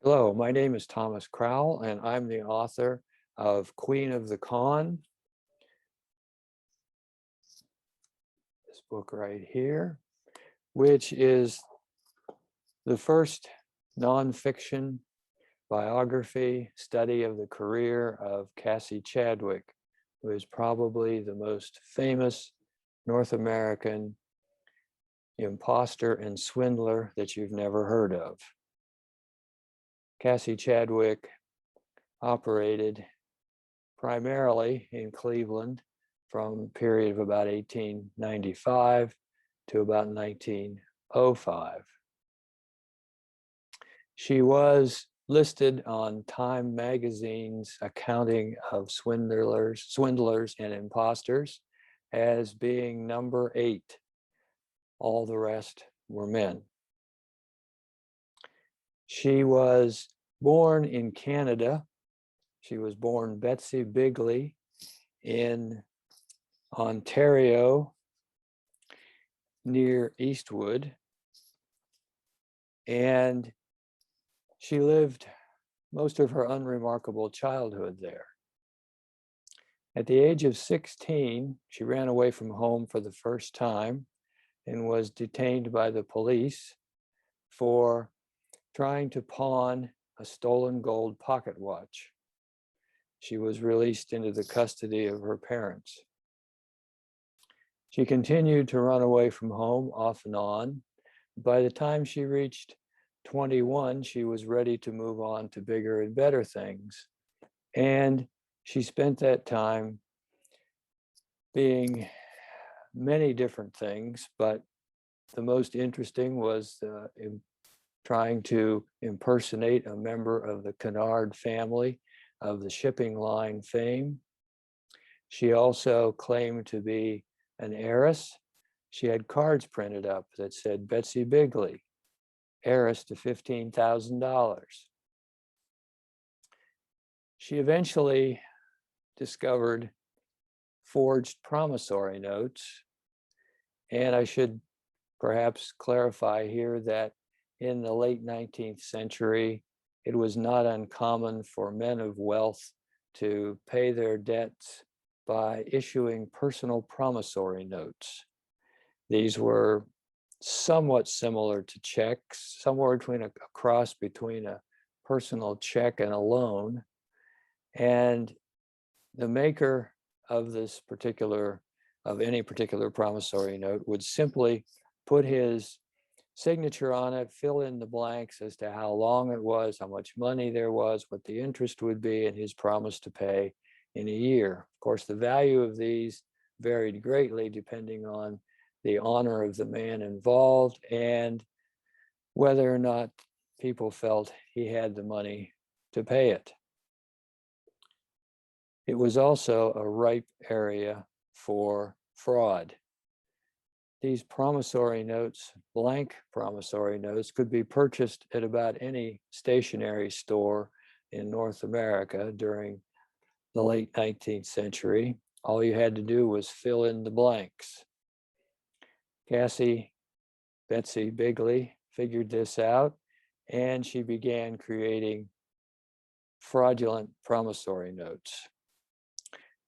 Hello, my name is Thomas Crowl, and I'm the author of Queen of the Con, this book right here, which is the first nonfiction biography study of the career of Cassie Chadwick, who is probably the most famous North American imposter and swindler that you've never heard of. Cassie Chadwick operated primarily in Cleveland from a period of about 1895 to about 1905. She was listed on Time magazine's accounting of swindlers and imposters as being number 8. All the rest were men. She was born in Canada. She was born Betsy Bigley in Ontario near Eastwood, and she lived most of her unremarkable childhood there. At the age of 16, she ran away from home for the first time and was detained by the police for trying to pawn a stolen gold pocket watch. She was released into the custody of her parents. She continued to run away from home off and on. By the time she reached 21, she was ready to move on to bigger and better things. And she spent that time being many different things, but the most interesting was trying to impersonate a member of the Kennard family of the shipping line fame. She also claimed to be an heiress. She had cards printed up that said Betsy Bigley, heiress to $15,000. She eventually discovered forged promissory notes. And I should perhaps clarify here that in the late 19th century, it was not uncommon for men of wealth to pay their debts by issuing personal promissory notes. These were somewhat similar to checks, somewhere between a cross between a personal check and a loan. And the maker of any particular promissory note would simply put his signature on it, fill in the blanks as to how long it was, how much money there was, what the interest would be, and his promise to pay in a year. Of course, the value of these varied greatly depending on the honor of the man involved and whether or not people felt he had the money to pay it. It was also a ripe area for fraud. These promissory notes, blank promissory notes, could be purchased at about any stationery store in North America during the late 19th century. All you had to do was fill in the blanks. Betsy Bigley figured this out, and she began creating fraudulent promissory notes.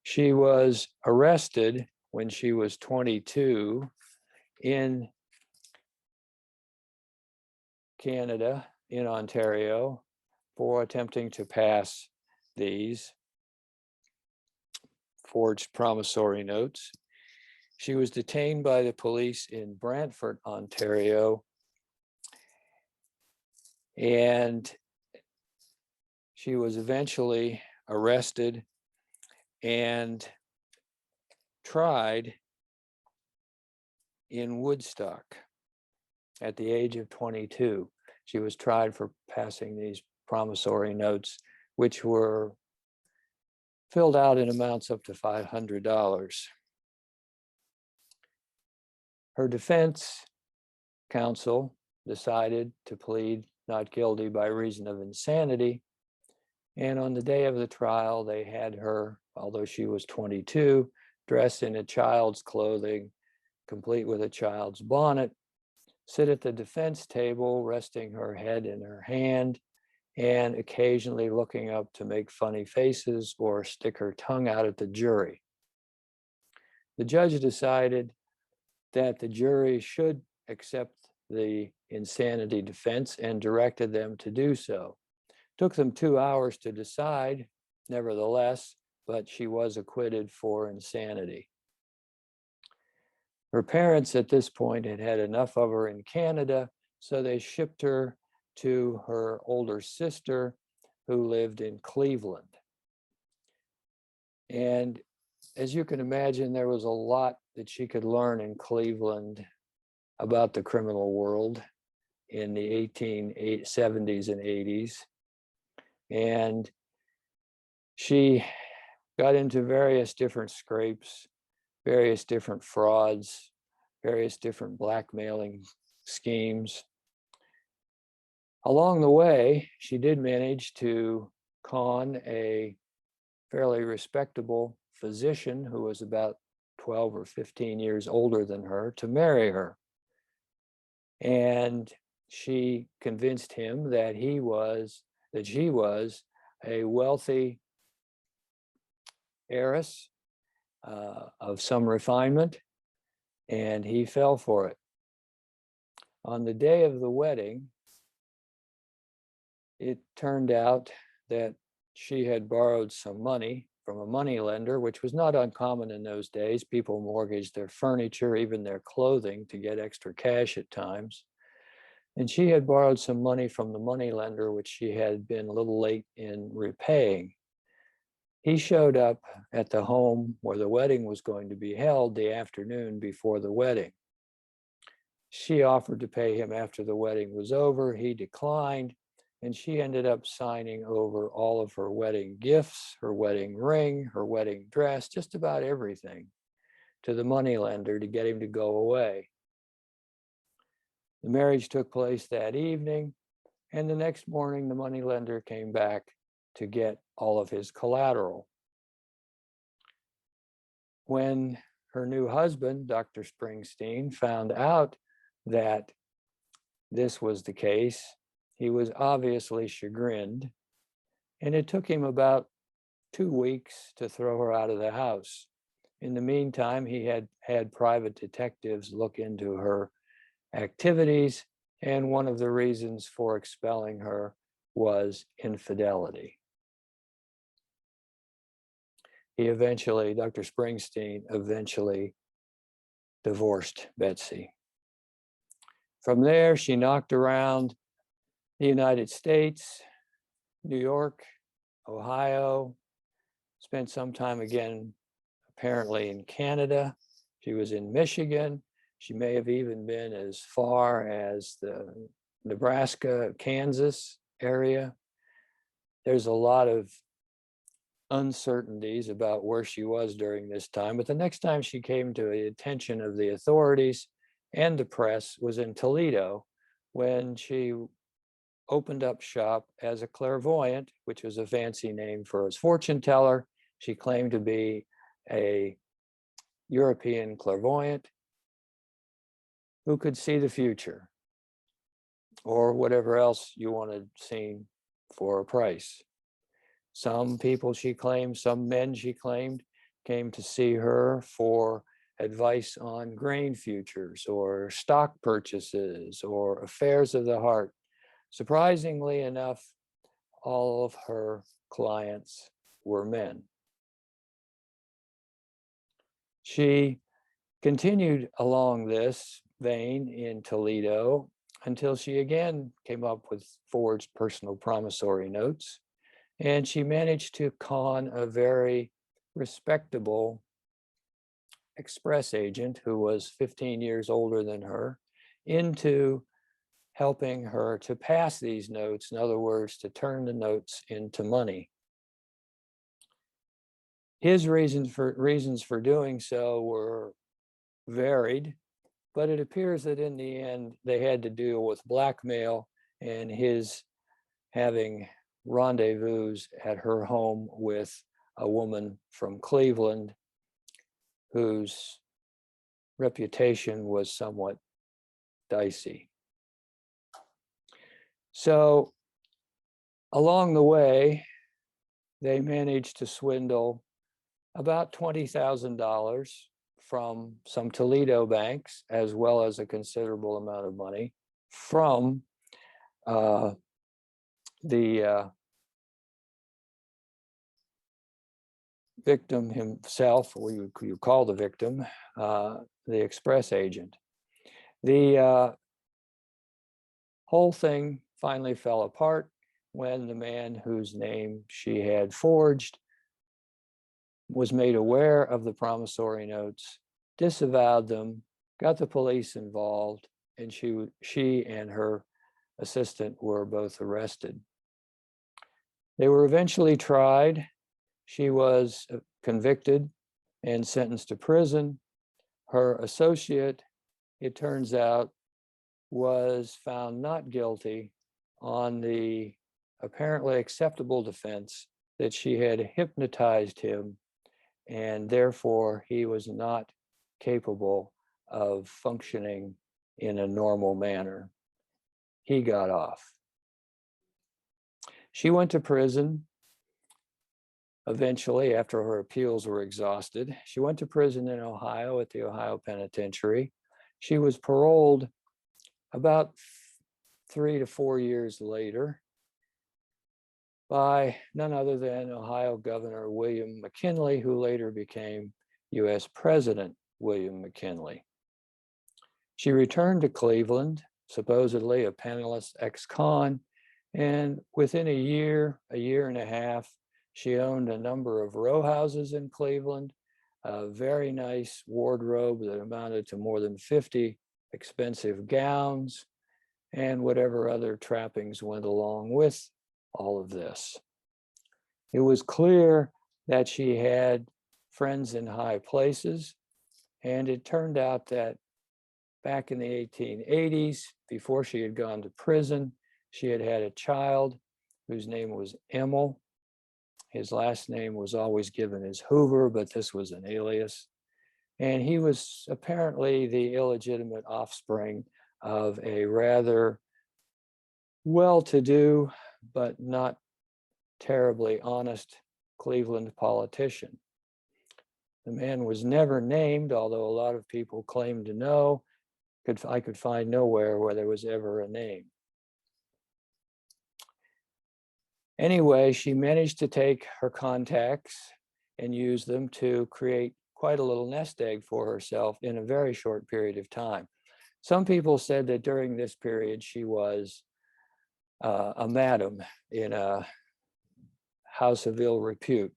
She was arrested when she was 22 in Canada, in Ontario, for attempting to pass these forged promissory notes. She was detained by the police in Brantford, Ontario, and she was eventually arrested and tried in Woodstock at the age of 22. She was tried for passing these promissory notes, which were filled out in amounts up to $500. Her defense counsel decided to plead not guilty by reason of insanity. And on the day of the trial, they had her, although she was 22, dressed in a child's clothing, complete with a child's bonnet, sit at the defense table, resting her head in her hand, and occasionally looking up to make funny faces or stick her tongue out at the jury. The judge decided that the jury should accept the insanity defense and directed them to do so. Took them 2 hours to decide, nevertheless, but she was acquitted for insanity. Her parents at this point had had enough of her in Canada, so they shipped her to her older sister who lived in Cleveland. And as you can imagine, there was a lot that she could learn in Cleveland about the criminal world in the 1870s and 80s. And she got into various different scrapes, various different frauds, various different blackmailing schemes. Along the way, she did manage to con a fairly respectable physician who was about 12 or 15 years older than her to marry her. And she convinced him that she was a wealthy heiress of some refinement, and he fell for it. On the day of the wedding, it turned out that she had borrowed some money from a money lender, which was not uncommon in those days. People mortgaged their furniture, even their clothing, to get extra cash at times. And she had borrowed some money from the money lender, which she had been a little late in repaying. He showed up at the home where the wedding was going to be held the afternoon before the wedding. She offered to pay him after the wedding was over. He declined, and she ended up signing over all of her wedding gifts, her wedding ring, her wedding dress, just about everything, to the moneylender to get him to go away. The marriage took place that evening, and the next morning the moneylender came back to get all of his collateral. When her new husband, Dr. Springsteen, found out that this was the case, he was obviously chagrined, and it took him about 2 weeks to throw her out of the house. In the meantime, he had had private detectives look into her activities, and one of the reasons for expelling her was infidelity. Dr. Springsteen eventually divorced Betsy. From there, she knocked around the United States, New York, Ohio, spent some time again, apparently in Canada. She was in Michigan. She may have even been as far as the Nebraska, Kansas area. There's a lot of uncertainties about where she was during this time, but the next time she came to the attention of the authorities and the press was in Toledo, when she opened up shop as a clairvoyant, which was a fancy name for a fortune teller. She claimed to be a European clairvoyant who could see the future or whatever else you wanted seen for a price. Some people, she claimed, some men, she claimed, came to see her for advice on grain futures or stock purchases or affairs of the heart. Surprisingly enough, all of her clients were men. She continued along this vein in Toledo until she again came up with forged personal promissory notes, and she managed to con a very respectable express agent who was 15 years older than her into helping her to pass these notes, in other words, to turn the notes into money. His reasons for doing so were varied, but it appears that in the end, they had to deal with blackmail and his having rendezvous at her home with a woman from Cleveland whose reputation was somewhat dicey. So Along the way, they managed to swindle about $20,000 from some Toledo banks, as well as a considerable amount of money from the victim himself, or you call the victim, the express agent. The whole thing finally fell apart when the man whose name she had forged was made aware of the promissory notes, disavowed them, got the police involved, and she and her assistant were both arrested. They were eventually tried. She was convicted and sentenced to prison. Her associate, it turns out, was found not guilty on the apparently acceptable defense that she had hypnotized him, and therefore he was not capable of functioning in a normal manner. He got off. She went to prison eventually, after her appeals were exhausted. She went to prison in Ohio at the Ohio Penitentiary. She was paroled about 3 to 4 years later by none other than Ohio Governor William McKinley, who later became US President William McKinley. She returned to Cleveland, supposedly a penniless ex-con, and within a year and a half, she owned a number of row houses in Cleveland, a very nice wardrobe that amounted to more than 50 expensive gowns, and whatever other trappings went along with all of this. It was clear that she had friends in high places, and it turned out that back in the 1880s, before she had gone to prison, she had had a child whose name was Emil. His last name was always given as Hoover, but this was an alias. And he was apparently the illegitimate offspring of a rather well-to-do, but not terribly honest Cleveland politician. The man was never named, although a lot of people claimed to know. I could find nowhere where there was ever a name. Anyway, she managed to take her contacts and use them to create quite a little nest egg for herself in a very short period of time. Some people said that during this period, she was a madam in a house of ill repute.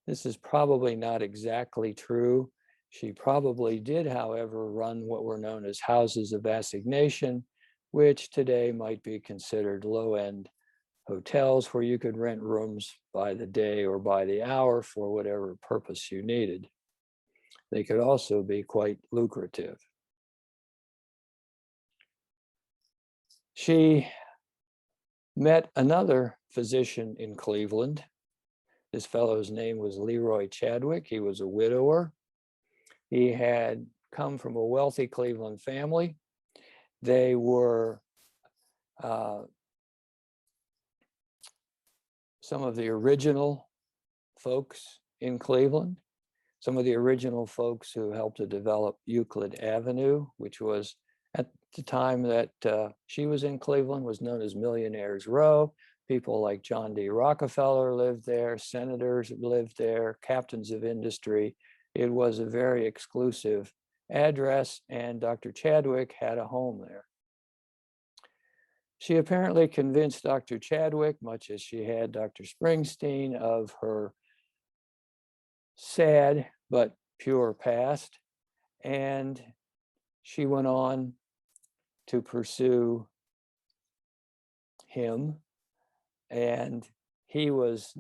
This is probably not exactly true. She probably did, however, run what were known as houses of assignation, which today might be considered low-end hotels where you could rent rooms by the day or by the hour for whatever purpose you needed. They could also be quite lucrative. She met another physician in Cleveland. This fellow's name was Leroy Chadwick. He was a widower. He had come from a wealthy Cleveland family. They were some of the original folks in Cleveland, some of the original folks who helped to develop Euclid Avenue, which was at the time that she was in Cleveland was known as Millionaires Row. People like John D. Rockefeller lived there, senators lived there, captains of industry. It was a very exclusive address, and Dr. Chadwick had a home there. She apparently convinced Dr. Chadwick, much as she had Dr. Springsteen, of her sad but pure past, and she went on to pursue him, and he was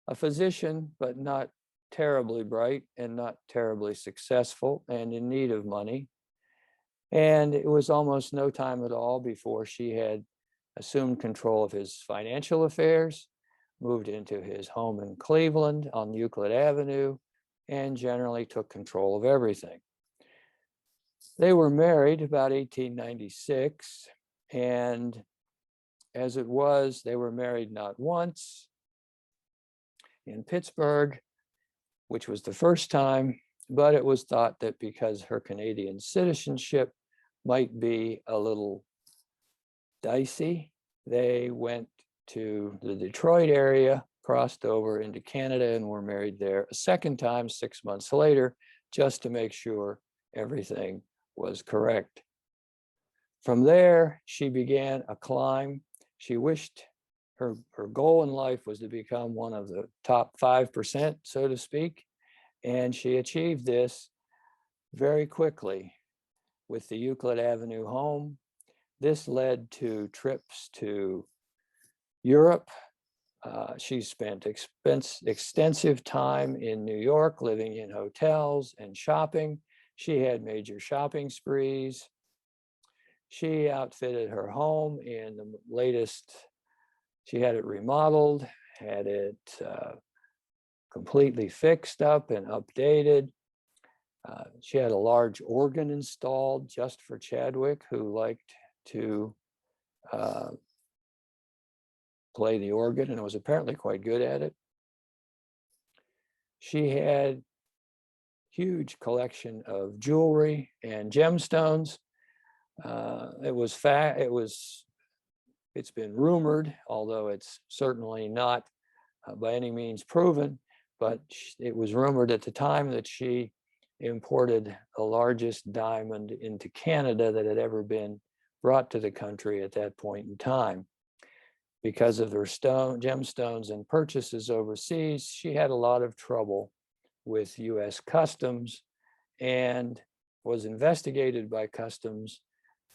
a physician, but not terribly bright and not terribly successful and in need of money. And it was almost no time at all before she had assumed control of his financial affairs, moved into his home in Cleveland on Euclid Avenue, and generally took control of everything. They were married about 1896, and as it was, they were married not once in Pittsburgh, which was the first time, but it was thought that because her Canadian citizenship might be a little dicey, they went to the Detroit area, crossed over into Canada, and were married there a second time 6 months later, just to make sure everything was correct. From there, she began a climb. She wished her goal in life was to become one of the top 5%, so to speak, and she achieved this very quickly with the Euclid Avenue home. This led to trips to Europe. She spent extensive time in New York, living in hotels and shopping. She had major shopping sprees. She outfitted her home in the latest, she had it remodeled, had it completely fixed up and updated. She had a large organ installed just for Chadwick, who liked to play the organ and was apparently quite good at it. She had huge collection of jewelry and gemstones. It's been rumored, although it's certainly not by any means proven, but it was rumored at the time that she imported the largest diamond into Canada that had ever been brought to the country at that point in time. Because of her gemstones and purchases overseas, she had a lot of trouble with US Customs and was investigated by Customs,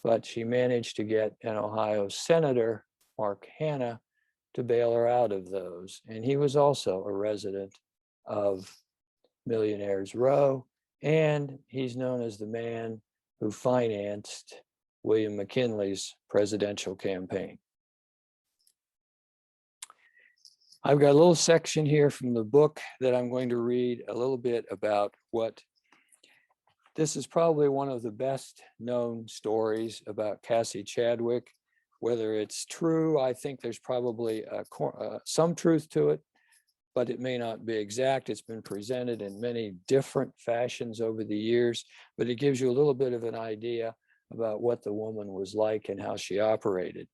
but she managed to get an Ohio Senator, Mark Hanna, to bail her out of those. And he was also a resident of Millionaires Row, and he's known as the man who financed William McKinley's presidential campaign. I've got a little section here from the book that I'm going to read a little bit about what this is probably one of the best known stories about Cassie Chadwick. Whether it's true, I think there's probably some truth to it, but it may not be exact. It's been presented in many different fashions over the years, but it gives you a little bit of an idea about what the woman was like and how she operated.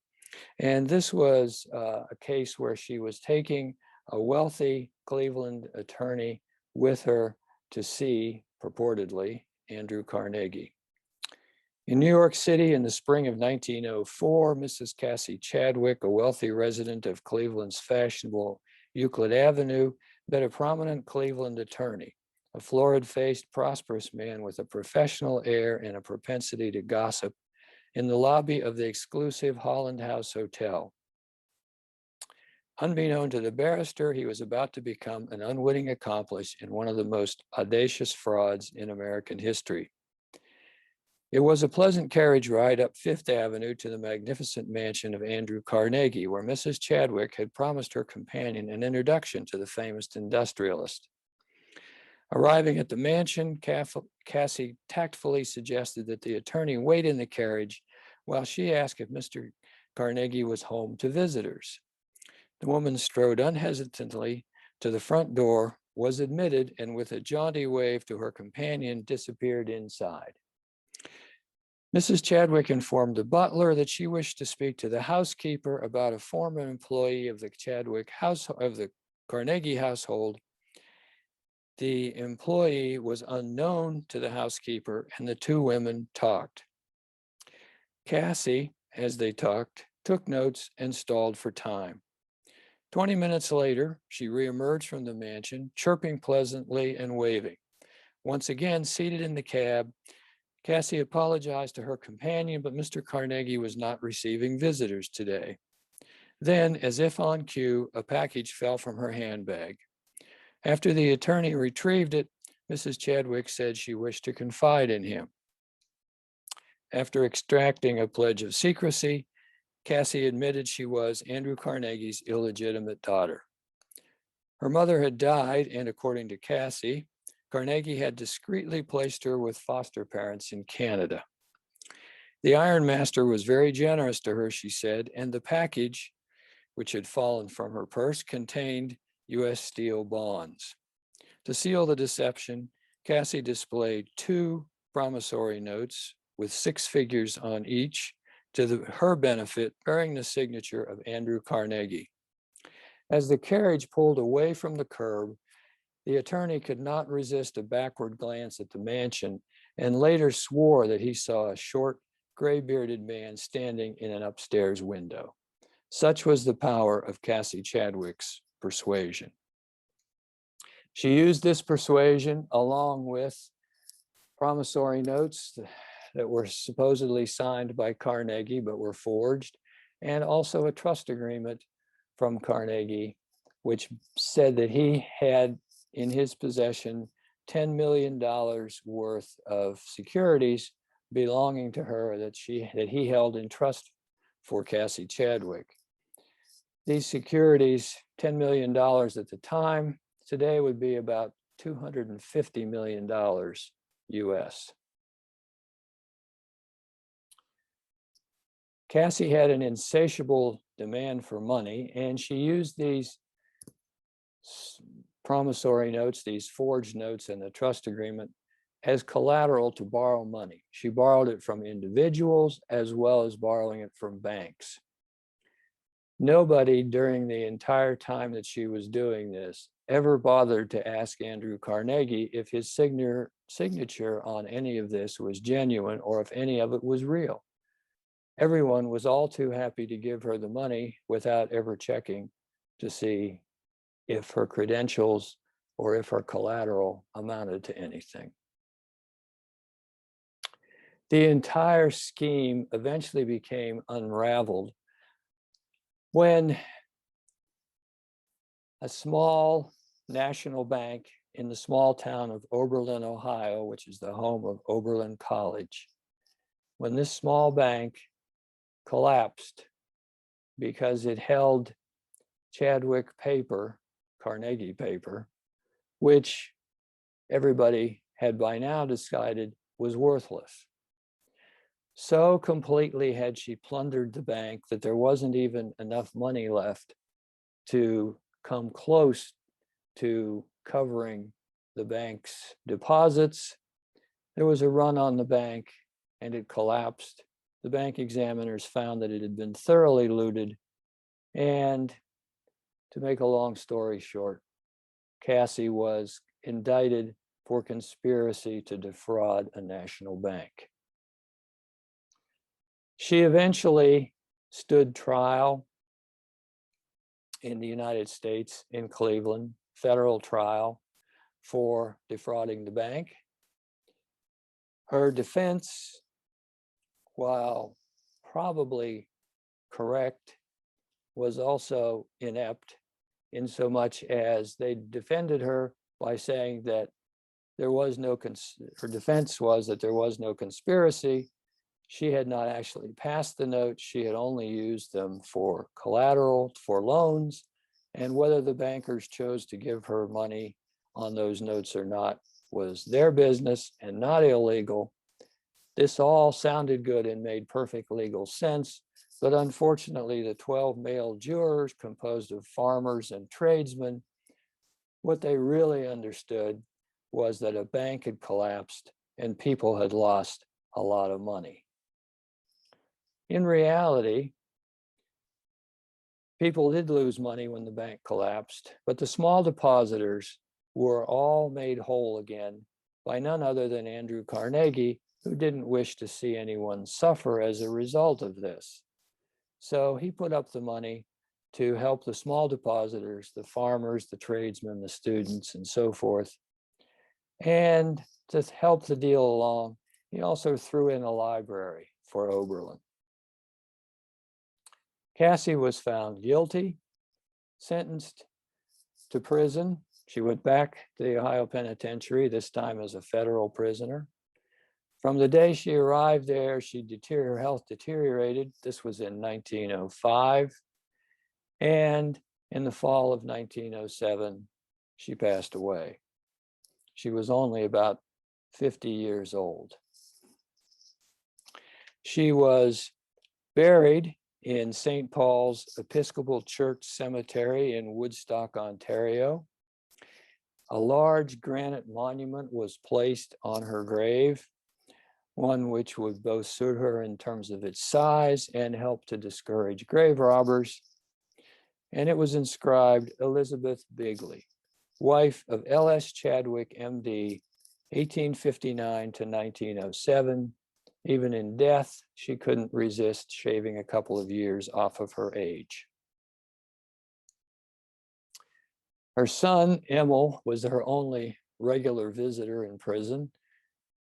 And this was a case where she was taking a wealthy Cleveland attorney with her to see, purportedly, Andrew Carnegie. In New York City in the spring of 1904, Mrs. Cassie Chadwick, a wealthy resident of Cleveland's fashionable Euclid Avenue, met a prominent Cleveland attorney, a florid-faced, prosperous man with a professional air and a propensity to gossip, in the lobby of the exclusive Holland House Hotel. Unbeknown to the barrister, he was about to become an unwitting accomplice in one of the most audacious frauds in American history. It was a pleasant carriage ride up Fifth Avenue to the magnificent mansion of Andrew Carnegie, where Mrs. Chadwick had promised her companion an introduction to the famous industrialist. Arriving at the mansion, Cassie tactfully suggested that the attorney wait in the carriage while she asked if Mr. Carnegie was home to visitors. The woman strode unhesitantly to the front door, was admitted, and with a jaunty wave to her companion, disappeared inside. Mrs. Chadwick informed the butler that she wished to speak to the housekeeper about a former employee of the Carnegie household. The employee was unknown to the housekeeper, and the two women talked. Cassie, as they talked, took notes and stalled for time. 20 minutes later, she reemerged from the mansion, chirping pleasantly and waving. Once again, seated in the cab, Cassie apologized to her companion, but Mr. Carnegie was not receiving visitors today. Then, as if on cue, a package fell from her handbag. After the attorney retrieved it, Mrs. Chadwick said she wished to confide in him. After extracting a pledge of secrecy, Cassie admitted she was Andrew Carnegie's illegitimate daughter. Her mother had died, and according to Cassie, Carnegie had discreetly placed her with foster parents in Canada. The ironmaster was very generous to her, she said, and the package, which had fallen from her purse, contained US steel bonds. To seal the deception, Cassie displayed 2 promissory notes with 6 figures on each to her benefit, bearing the signature of Andrew Carnegie. As the carriage pulled away from the curb, the attorney could not resist a backward glance at the mansion and later swore that he saw a short, gray-bearded man standing in an upstairs window. Such was the power of Cassie Chadwick's persuasion. She used this persuasion along with promissory notes that were supposedly signed by Carnegie but were forged, and also a trust agreement from Carnegie, which said that he had in his possession $10 million worth of securities belonging to her that he held in trust for Cassie Chadwick. These securities, $10 million at the time, today would be about $250 million US. Cassie had an insatiable demand for money, and she used these promissory notes, these forged notes and the trust agreement as collateral to borrow money. She borrowed it from individuals as well as borrowing it from banks. Nobody during the entire time that she was doing this ever bothered to ask Andrew Carnegie if his signature on any of this was genuine or if any of it was real. Everyone was all too happy to give her the money without ever checking to see if her credentials or if her collateral amounted to anything. The entire scheme eventually became unraveled when a small national bank in the small town of Oberlin, Ohio, which is the home of Oberlin College, when this small bank collapsed because it held Chadwick paper, Carnegie paper, which everybody had by now decided was worthless. So completely had she plundered the bank that there wasn't even enough money left to come close to covering the bank's deposits. There was a run on the bank and it collapsed. The bank examiners found that it had been thoroughly looted. And to make a long story short, Cassie was indicted for conspiracy to defraud a national bank. She eventually stood trial in the United States in Cleveland, federal trial for defrauding the bank. Her defense, while probably correct, was also inept in so much as they defended her by saying that there was no, her defense was that there was no conspiracy. She had not actually passed the notes. She had only used them for collateral, for loans, and whether the bankers chose to give her money on those notes or not was their business and not illegal. This all sounded good and made perfect legal sense, but unfortunately the 12 male jurors composed of farmers and tradesmen, what they really understood was that a bank had collapsed and people had lost a lot of money. In reality, people did lose money when the bank collapsed, but the small depositors were all made whole again by none other than Andrew Carnegie, who didn't wish to see anyone suffer as a result of this. So he put up the money to help the small depositors, the farmers, the tradesmen, the students, and so forth. And to help the deal along, he also threw in a library for Oberlin. Cassie was found guilty, sentenced to prison. She went back to the Ohio Penitentiary, this time as a federal prisoner. From the day she arrived there, her health deteriorated. This was in 1905. And in the fall of 1907, she passed away. She was only about 50 years old. She was buried in St. Paul's Episcopal Church Cemetery in Woodstock, Ontario. A large granite monument was placed on her grave, one which would both suit her in terms of its size and help to discourage grave robbers. And it was inscribed Elizabeth Bigley, wife of L.S. Chadwick, MD, 1859 to 1907. Even in death, she couldn't resist shaving a couple of years off of her age. Her son, Emil, was her only regular visitor in prison,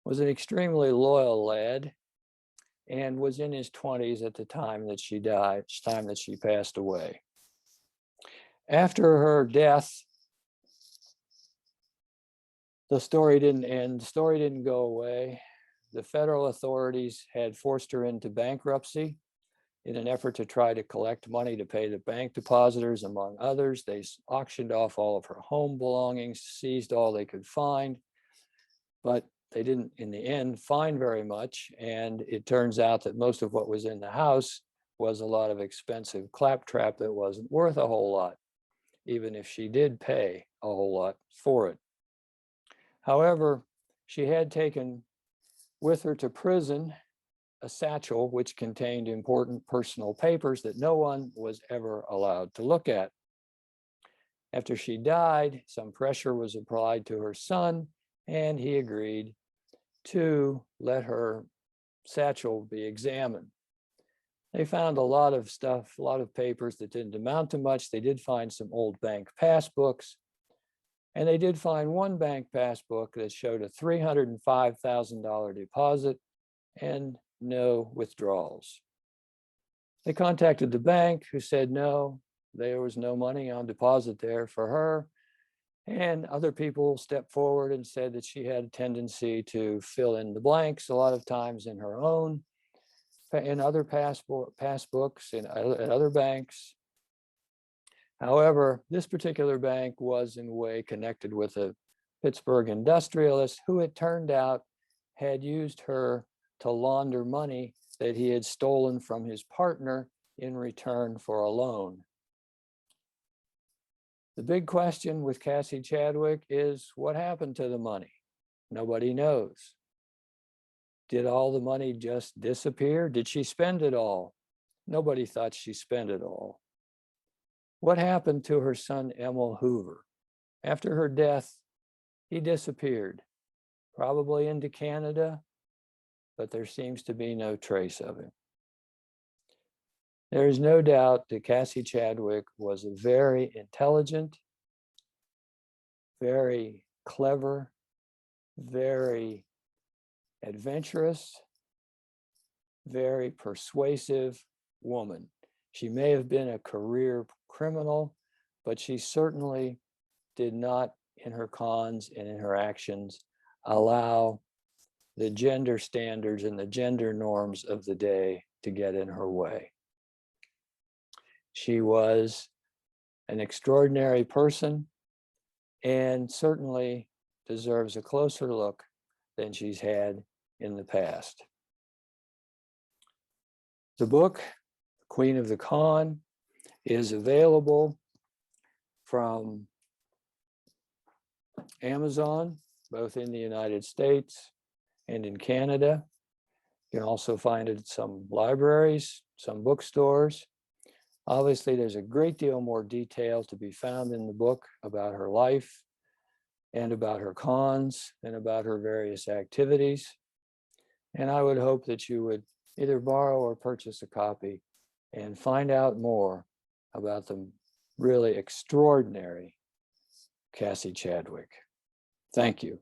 was an extremely loyal lad, and was in his 20s at the time that she died, time that she passed away. After her death, the story didn't end, the story didn't go away. The federal authorities had forced her into bankruptcy in an effort to try to collect money to pay the bank depositors, among others. They auctioned off all of her home belongings, seized all they could find, but they didn't, in the end, find very much. And it turns out that most of what was in the house was a lot of expensive claptrap that wasn't worth a whole lot, even if she did pay a whole lot for it. However, she had taken with her to prison a satchel which contained important personal papers that no one was ever allowed to look at. After she died, some pressure was applied to her son, and he agreed to let her satchel be examined. They found a lot of stuff, a lot of papers that didn't amount to much. They did find some old bank passbooks, and they did find one bank passbook that showed a $305,000 deposit and no withdrawals. They contacted the bank, who said no, there was no money on deposit there for her. And other people stepped forward and said that she had a tendency to fill in the blanks a lot of times in her own, in other passbooks, at other banks. However, this particular bank was in a way connected with a Pittsburgh industrialist who, it turned out, had used her to launder money that he had stolen from his partner in return for a loan. The big question with Cassie Chadwick is, what happened to the money? Nobody knows. Did all the money just disappear? Did she spend it all? Nobody thought she spent it all. What happened to her son, Emil Hoover? After her death, he disappeared, probably into Canada, but there seems to be no trace of him. There is no doubt that Cassie Chadwick was a very intelligent, very clever, very adventurous, very persuasive woman. She may have been a career criminal, but she certainly did not, in her cons and in her actions, allow the gender standards and the gender norms of the day to get in her way. She was an extraordinary person and certainly deserves a closer look than she's had in the past. The book, Queen of the Con, is available from Amazon, both in the United States and in Canada. You can also find it at some libraries, some bookstores. Obviously, there's a great deal more detail to be found in the book about her life and about her cons and about her various activities. And I would hope that you would either borrow or purchase a copy and find out more about the really extraordinary Cassie Chadwick. Thank you.